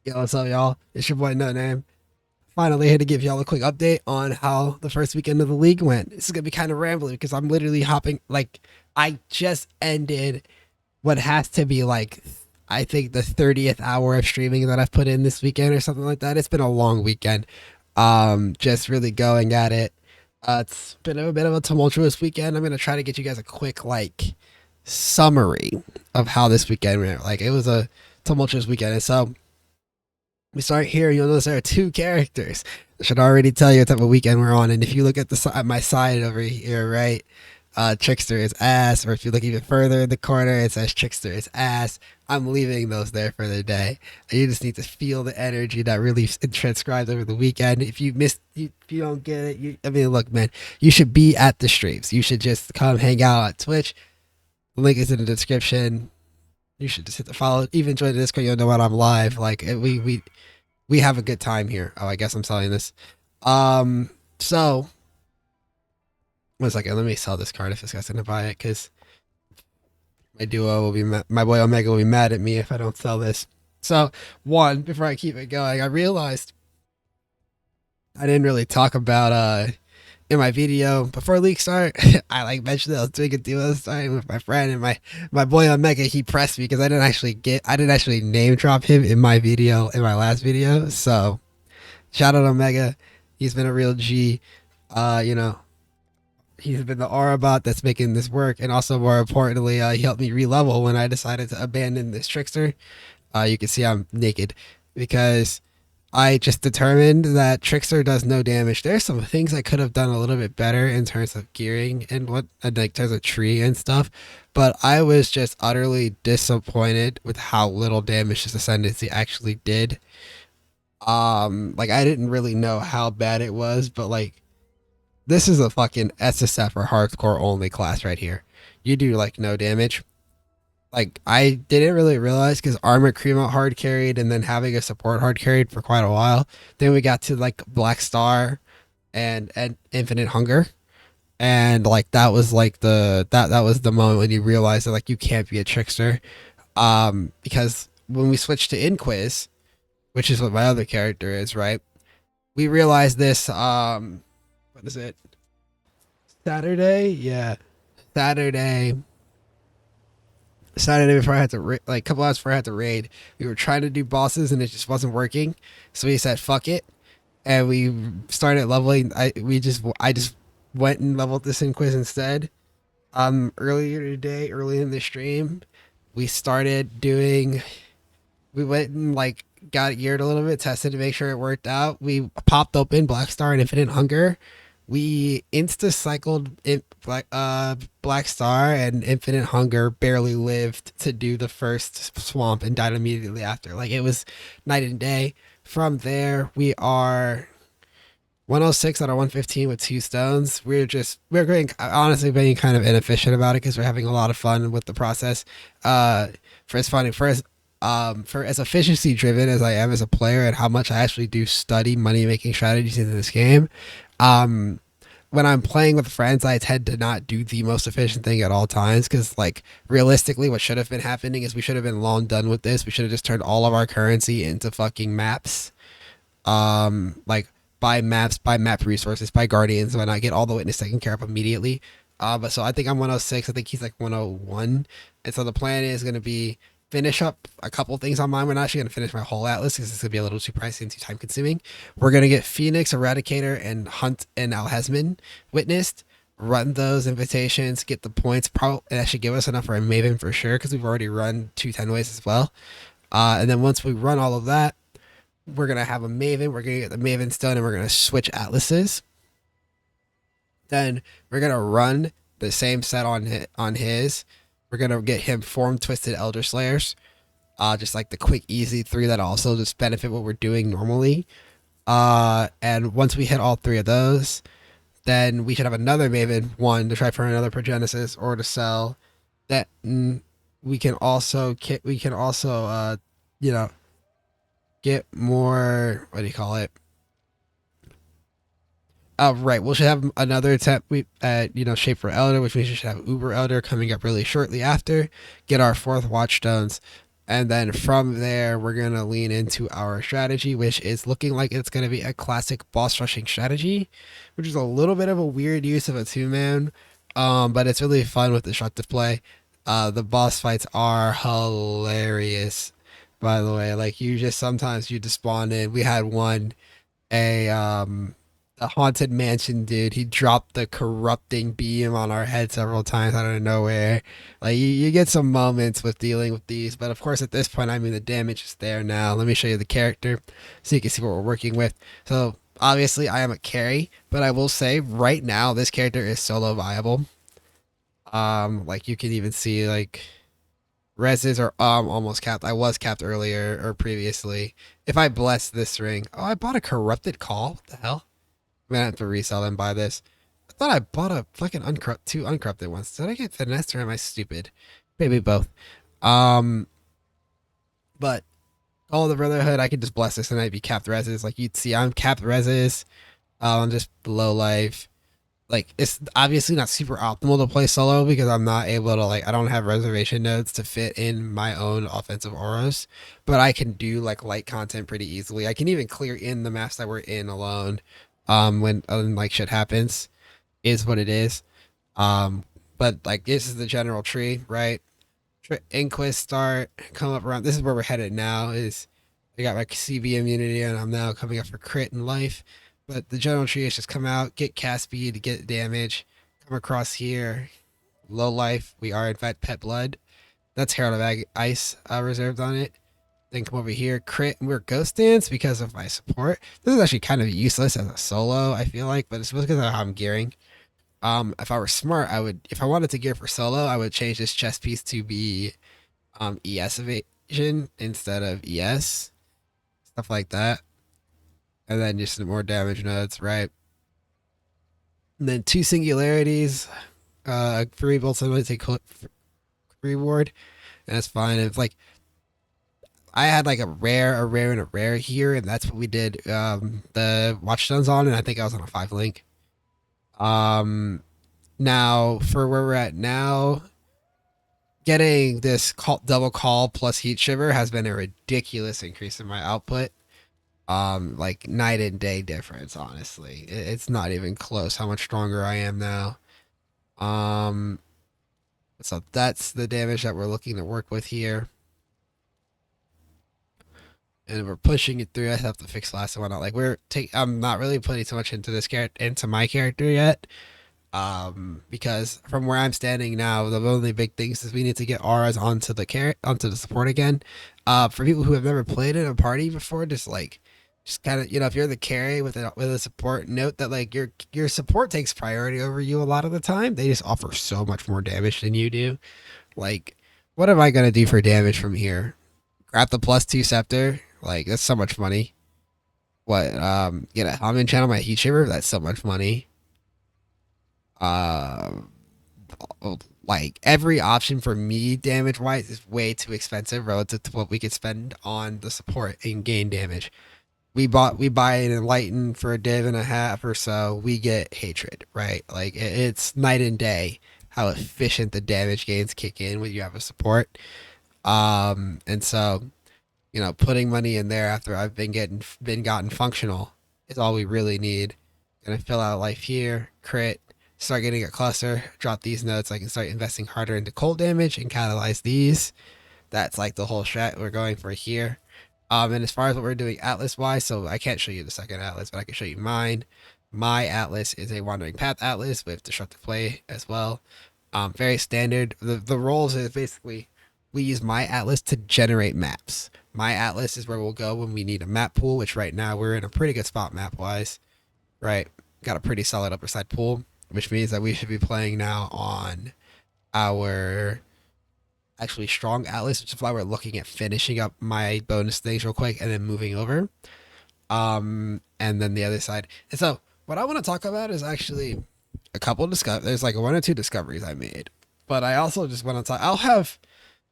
Yo, what's up, y'all? It's your boy No Name. Finally here to give y'all a quick update on how the first weekend of the league went. This is gonna be kind of rambling because I'm literally hopping. Like, I just ended what has to be like, I think the 30th hour of streaming that I've put in this weekend or something like that. It's been a long weekend. Just really going at it. It's been a bit of a tumultuous weekend. I'm gonna try to get you guys a quick summary of how this weekend went. Like, it was a tumultuous weekend, and so we start here. You'll notice there are two characters. I should already tell you what type of weekend we're on. And if you look at at my side over here, right, Trickster is ass. Or if you look even further in the corner, it says Trickster is ass. I'm leaving those there for the day. And you just need to feel the energy that really transcribes over the weekend. If you miss, if you don't get it, I mean, look, man, you should be at the streams. You should just come hang out at Twitch. The link is in the description. You should just hit the follow. Even join the Discord. You'll know when I'm live. Like we have a good time here. Oh, I guess I'm selling this. So 1 second. Let me sell this card if this guy's gonna buy it, because my duo will be my boy Omega will be mad at me if I don't sell this. So before I keep it going, I realized I didn't really talk about in my video before league start. I mentioned that I was doing a duo starting with my friend, and my boy Omega, he pressed me because I didn't actually name drop him in my video, in my last video. So shout out Omega. He's been a real G. You know, he's been the aura bot that's making this work, and also more importantly, he helped me re-level when I decided to abandon this Trickster. You can see I'm naked because I just determined that Trickster does no damage. There's some things I could have done a little bit better in terms of gearing and like terms of tree and stuff, but I was just utterly disappointed with how little damage this ascendancy actually did. Like, I didn't really know how bad it was, but like, this is a fucking SSF or hardcore only class right here. You do like no damage. Like, I didn't really realize because Armor Creamo hard carried and then having a support hard carried for quite a while. Then we got to like Black Star and Infinite Hunger. And like that was like that was the moment when you realize that like you can't be a trickster. Because when we switched to Inquiz, which is what my other character is, right? We realized this what is it? Saturday? Yeah. Saturday. Saturday before I had to like a couple hours before I had to raid, we were trying to do bosses and it just wasn't working. So we said fuck it, and we started leveling. I just went and leveled this in quiz instead. Earlier today, early in the stream, we started doing. We went and like got geared a little bit, tested to make sure it worked out. We popped open Black Star and Infinite Hunger. We insta cycled Black Star, and Infinite Hunger barely lived to do the first swamp and died immediately after. Like, it was night and day. From there, we are 106 out of 115 with 2 stones. We're going, honestly being kind of inefficient about it because we're having a lot of fun with the process. For as fun for as efficiency driven as I am as a player and how much I actually do study money making strategies in this game, um, when I'm playing with friends, I tend to not do the most efficient thing at all times because, like, realistically, what should have been happening is we should have been long done with this. We should have just turned all of our currency into fucking maps. Like, buy maps, buy map resources, buy guardians, when I get all the witness taken care of immediately. But so I think I'm 106. I think he's like 101. And so the plan is going to be finish up a couple things on mine. We're not actually going to finish my whole atlas because it's going to be a little too pricey and too time consuming. We're going to get Phoenix, Eradicator, and Hunt and Alhazmin witnessed. Run those invitations, get the points. Probably that should give us enough for a Maven for sure because we've already run 2 10 ways as well. And then once we run all of that, we're going to have a Maven. We're going to get the Maven stone and we're going to switch atlases. Then we're going to run the same set on his. We're going to get him Form Twisted Elder Slayers. Just like the quick, easy 3 that also just benefit what we're doing normally. And once we hit all 3 of those, then we should have another Maven 1 to try for another Progenesis or to sell. That we can also you know, get more, what do you call it? Right, we should have another attempt at, Shape for Elder, which means we should have Uber Elder coming up really shortly after. Get our 4th Watchstones, And then from there, we're going to lean into our strategy, which is looking like it's going to be a classic boss rushing strategy, which is a little bit of a weird use of a two-man, but it's really fun with destructive play. The boss fights are hilarious, by the way. Like, you just sometimes you just spawn in. We had one, a a haunted mansion dude. He dropped the corrupting beam on our head several times out of nowhere. Like, you get some moments with dealing with these, but of course at this point, I mean, the damage is there now. Let me show you the character so you can see what we're working with. So obviously I am a carry, but I will say right now this character is solo viable. Like, you can even see like reses are almost capped. I was capped earlier or previously. If I bless this ring, oh, I bought a corrupted call. What the hell? I'm gonna have to resell and buy this. I thought I bought a fucking two uncorrupted ones. Did I get finessed or am I stupid? Maybe both. Um, but all the Brotherhood, I could just bless this and I'd be capped reses. Like, you'd see, I'm capped reses. I'm just below life. Like, it's obviously not super optimal to play solo because I'm not able to, like, I don't have reservation nodes to fit in my own offensive auras, but I can do like light content pretty easily. I can even clear in the maps that we're in alone. When like shit happens, is what it is. But like, this is the general tree, right? Inquest start, come up around. This is where we're headed now. Is I got my CB immunity and I'm now coming up for crit in life. But the general tree is just come out, get cast speed, get damage, come across here, low life. We are in fact pet blood. That's Herald of Ice reserved on it. Then come over here, crit, and we're Ghost Dance because of my support. This is actually kind of useless as a solo, I feel like, but it's because of how I'm gearing. If I were smart, I would, if I wanted to gear for solo, I would change this chest piece to be ES evasion instead of ES, stuff like that. And then just some more damage nodes, right? And then two singularities, three bolts and take reward, and that's fine. If like I had like a rare, and a rare here, and that's what we did the Watchstones on, and I think I was on a 5 link. Now for where we're at now, getting this double call plus heat shiver has been a ridiculous increase in my output. Like night and day difference, honestly. It's not even close how much stronger I am now. So that's the damage that we're looking to work with here. And we're pushing it through. I have to fix last and whatnot. Like, I'm not really putting too much into into my character yet. Because from where I'm standing now, the only big things is we need to get auras onto the support again. For people who have never played in a party before, just kind of, if you're the carry with a support, note that like your support takes priority over you a lot of the time. They just offer so much more damage than you do. Like, what am I gonna do for damage from here? Grab the +2 scepter. Like, that's so much money. What? Get a Hammond channel my heat shiver. That's so much money. Like, every option for me damage wise is way too expensive relative to what we could spend on the support and gain damage. We buy an enlighten for a div and a half or so, we get hatred, right? Like, it's night and day how efficient the damage gains kick in when you have a support. And so, putting money in there after I've been gotten functional is all we really need. Gonna fill out life here, crit, start getting a cluster, drop these notes. I can start investing harder into cold damage and catalyze these. That's like the whole strat we're going for here. And as far as what we're doing Atlas wise, so I can't show you the second Atlas, but I can show you mine. My Atlas is a Wandering Path Atlas with Destructive Play as well. Very standard. The roles is basically we use my Atlas to generate maps. My Atlas is where we'll go when we need a map pool, which right now we're in a pretty good spot map wise. Right, got a pretty solid upper side pool, which means that we should be playing now on our actually strong Atlas, which is why we're looking at finishing up my bonus things real quick and then moving over. And then the other side. And so what I want to talk about is actually a couple of there's like 1 or 2 discoveries I made, but I also just want to talk. I'll have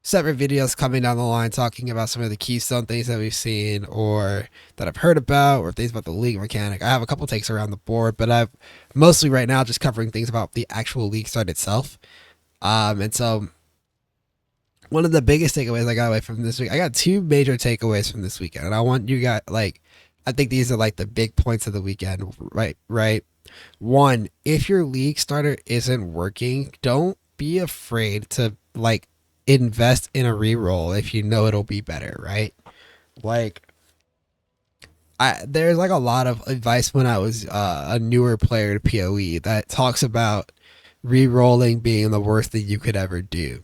separate videos coming down the line talking about some of the keystone things that we've seen or that I've heard about, or things about the league mechanic. I have a couple takes around the board, but I've mostly right now just covering things about the actual league start itself. And so one of the biggest takeaways I got away from this week. I got two major takeaways from this weekend, and I want you guys like. I think these are like the big points of the weekend, right? Right. One, if your league starter isn't working, don't be afraid to like invest in a reroll if you know it'll be better, right? Like there's like a lot of advice when I was a newer player to PoE that talks about re-rolling being the worst thing you could ever do.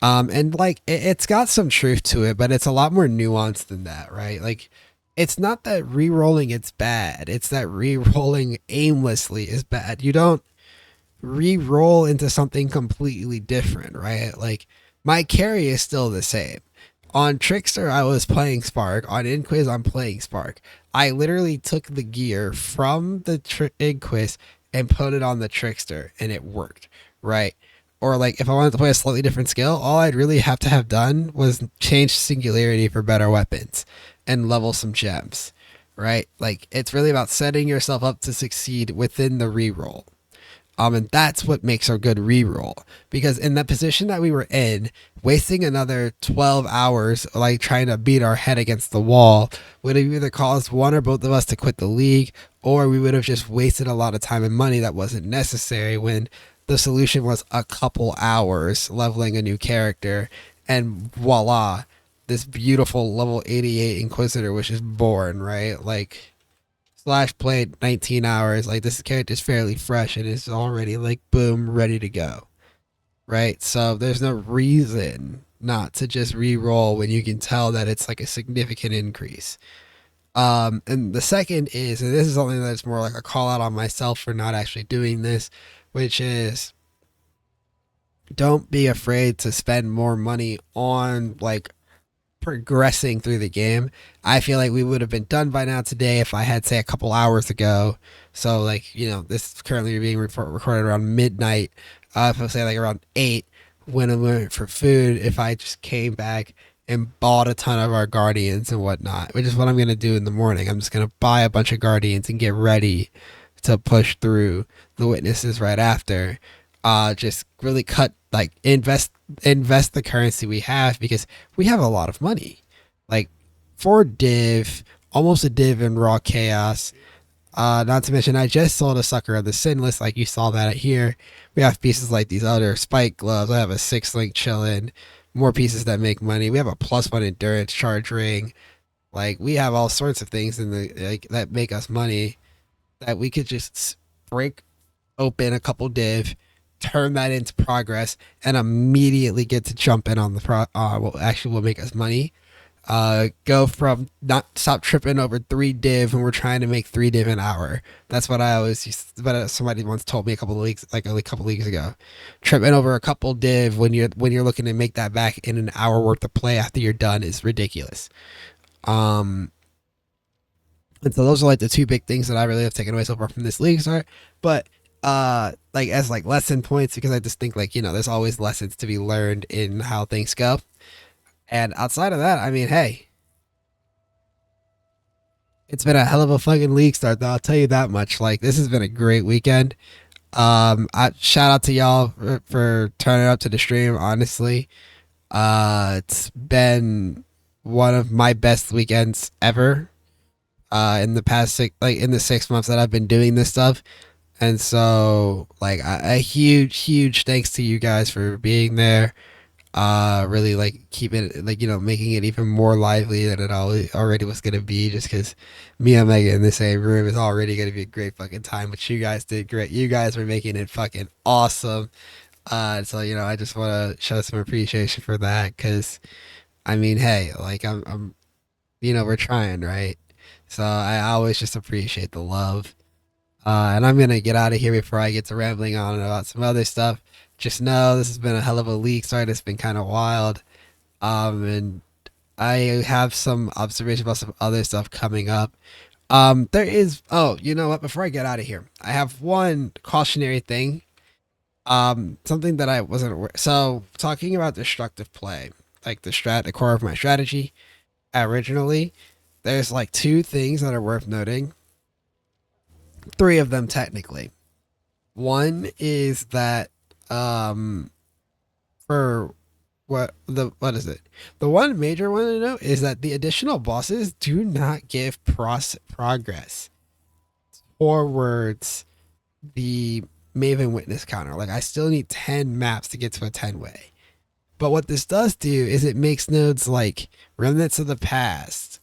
And like it's got some truth to it, but it's a lot more nuanced than that, right? Like it's not that re-rolling it's bad. It's that re-rolling aimlessly is bad. You don't re-roll into something completely different, right? Like my carry is still the same. On Trickster, I was playing Spark. On Inquis, I'm playing Spark. I literally took the gear from the Inquis and put it on the Trickster, and it worked, right? Or like if I wanted to play a slightly different skill, all I'd really have to have done was change Singularity for better weapons and level some gems, right? Like it's really about setting yourself up to succeed within the reroll. And that's what makes a good reroll. Because in the position that we were in, wasting another 12 hours like trying to beat our head against the wall would have either caused one or both of us to quit the league, or we would have just wasted a lot of time and money that wasn't necessary when the solution was a couple hours leveling a new character, and voila, this beautiful level 88 Inquisitor which is born, right? Like Slash played 19 hours. Like this character's fairly fresh and is already like boom, ready to go. Right? So there's no reason not to just re-roll when you can tell that it's like a significant increase. And the second is, and this is something that's more like a call out on myself for not actually doing this, which is don't be afraid to spend more money on like progressing through the game. I feel like we would have been done by now today if I had, say, a couple hours ago. So, like, you know, this is currently being recorded around midnight. If I say like around 8, when I went for food, if I just came back and bought a ton of our Guardians and whatnot, which is what I'm going to do in the morning. I'm just going to buy a bunch of Guardians and get ready to push through the witnesses right after. Just really cut, like, invest the currency we have because we have a lot of money. Like for div, almost a div in raw chaos. Not to mention, I just sold a sucker of the sinless, like you saw that here. We have pieces like these other spike gloves. I have a 6 link chilling. More pieces that make money. We have a +1 endurance charge ring. Like we have all sorts of things in the like that make us money that we could just break open a couple div, turn that into progress, and immediately get to jump in on the what actually will make us money. Go from not stop tripping over 3 div when we're trying to make 3 div an hour. That's what I always used. But somebody once told me a couple of weeks, like a couple of weeks ago, tripping over a couple div when you're looking to make that back in an hour worth of play after you're done is ridiculous. Um, and so those are like the two big things that I really have taken away so far from this league start. But like as like lesson points, because I just think like, you know, there's always lessons to be learned in how things go. And outside of that, I mean, hey, it's been a hell of a fucking league start though, I'll tell you that much. Like this has been a great weekend. I shout out to y'all for turning up to the stream, honestly. It's been one of my best weekends ever. In the past in the 6 months that I've been doing this stuff. And so, like, a huge thanks to you guys for being there. Really, like, keeping it, like, you know, making it even more lively than it already was going to be, just because me and Megan in the same room is already going to be a great fucking time. But you guys did great. You guys were making it fucking awesome. So, you know, I just want to show some appreciation for that, because, I mean, hey, like, you know, we're trying, right? So I always just appreciate the love. And I'm gonna get out of here before I get to rambling on about some other stuff. Just know this has been a hell of a leak start. It's been kind of wild. And I have some observation about some other stuff coming up. There is. Oh, you know what? Before I get out of here, I have one cautionary thing. Something that I wasn't aware. So talking about destructive play, like the core of my strategy originally. There's like two things that are worth noting. Three of them technically. One is that for what is it? The one major one to note is that the additional bosses do not give progress towards the Maven-witness counter. Like I still need 10 maps to get to a 10 way. But what this does do is it makes nodes like Remnants of the Past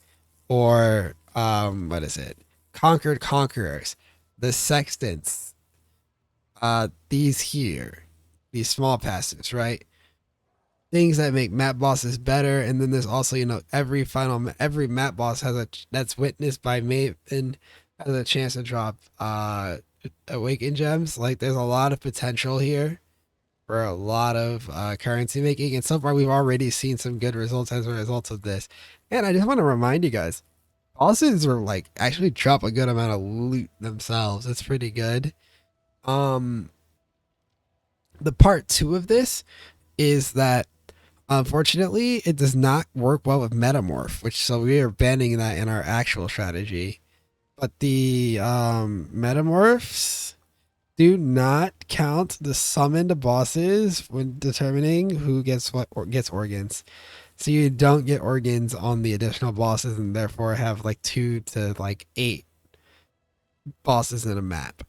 or what is it? Conquered Conquerors, the Sextants, these here, these small passes, right? Things that make map bosses better, and then there's also every map boss has that's witnessed by Maven has a chance to drop awakened gems. Like there's a lot of potential here for a lot of currency making, and so far we've already seen some good results as a result of this. And I just want to remind you guys, bosses are like actually drop a good amount of loot themselves. It's pretty good. Um, the part two of this is that unfortunately it does not work well with Metamorph, which so we are banning that in our actual strategy. But the Metamorphs do not count the summoned bosses when determining who gets what or gets organs. So you don't get organs on the additional bosses and therefore have like 2 to like 8 bosses in a map.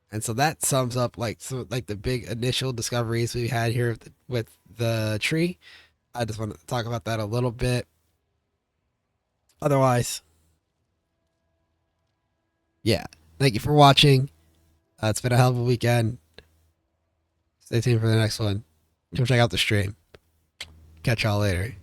And so that sums up like the big initial discoveries we had here with the tree. I just want to talk about that a little bit. Otherwise, yeah. Thank you for watching. It's been a hell of a weekend. Stay tuned for the next one. Come check out the stream. Catch y'all later.